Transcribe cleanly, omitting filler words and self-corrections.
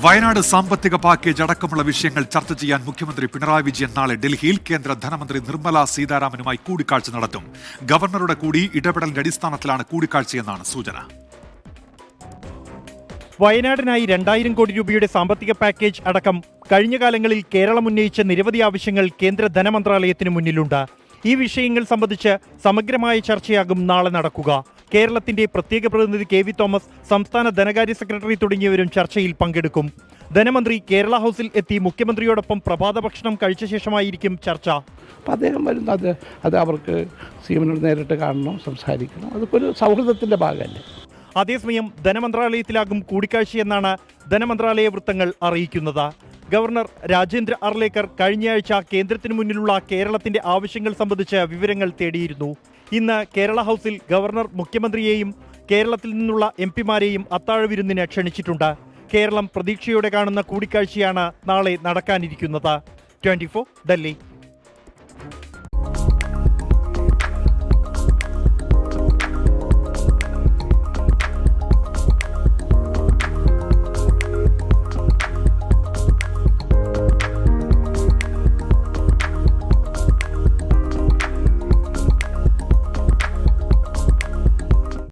വയനാട് സാമ്പത്തിക പാക്കേജ് അടക്കമുള്ള വിഷയങ്ങൾ ചർച്ച ചെയ്യാൻ മുഖ്യമന്ത്രി പിണറായി വിജയൻ നാളെ ഡൽഹിയിൽ കേന്ദ്ര ധനമന്ത്രി നിർമ്മല സീതാരാമനുമായി കൂടിക്കാഴ്ച നടത്തും. ഗവർണറുടെ കൂടി ഇടപെടലിന്റെ അടിസ്ഥാനത്തിലാണ് കൂടിക്കാഴ്ചയെന്നാണ് സൂചന. വയനാടിനായി 2000 കോടി രൂപയുടെ സാമ്പത്തിക പാക്കേജ് അടക്കം കഴിഞ്ഞ കാലങ്ങളിൽ കേരളം ഉന്നയിച്ച നിരവധി ആവശ്യങ്ങൾ കേന്ദ്ര ധനമന്ത്രാലയത്തിന് മുന്നിലുണ്ട്. ഈ വിഷയങ്ങൾ സംബന്ധിച്ച് സമഗ്രമായ ചർച്ചയാകും നാളെ നടക്കുക. കേരളത്തിന്റെ പ്രത്യേക പ്രതിനിധി കെ വി തോമസ്, സംസ്ഥാന ധനകാര്യ സെക്രട്ടറി തുടങ്ങിയവരും ചർച്ചയിൽ പങ്കെടുക്കും. ധനമന്ത്രി കേരള ഹൗസിൽ എത്തി മുഖ്യമന്ത്രിയോടൊപ്പം പ്രഭാത ഭക്ഷണം കഴിച്ച ശേഷമായിരിക്കും ചർച്ച. അദ്ദേഹം വരുന്നത് അത് അവർക്ക് സീമനോട് നേരിട്ട് കാണണം, സംസാരിക്കണം. അതൊക്കെ ഒരു സൗഹൃദത്തിന്റെ ഭാഗമല്ലേ. അതേസമയം ധനമന്ത്രാലയത്തിലാകും കൂടിക്കാഴ്ചയെന്നാണ് ധനമന്ത്രാലയ വൃത്തങ്ങൾ അറിയിക്കുന്നത്. ഗവർണർ രാജേന്ദ്ര അർലേക്കർ കഴിഞ്ഞയാഴ്ച കേന്ദ്രത്തിന് മുന്നിലുള്ള കേരളത്തിന്റെ ആവശ്യങ്ങൾ സംബന്ധിച്ച് വിവരങ്ങൾ തേടിയിരുന്നു. ഇന്ന് കേരള ഹൗസിൽ ഗവർണർ മുഖ്യമന്ത്രിയെയും കേരളത്തിൽ നിന്നുള്ള എംപിമാരെയും അത്താഴ വിരുന്നിന് ക്ഷണിച്ചിട്ടുണ്ട്. കേരളം പ്രതീക്ഷയോടെ കാണുന്ന കൂടിക്കാഴ്ചയാണ് നാളെ നടക്കാനിരിക്കുന്നത്. 24 ഡൽഹി.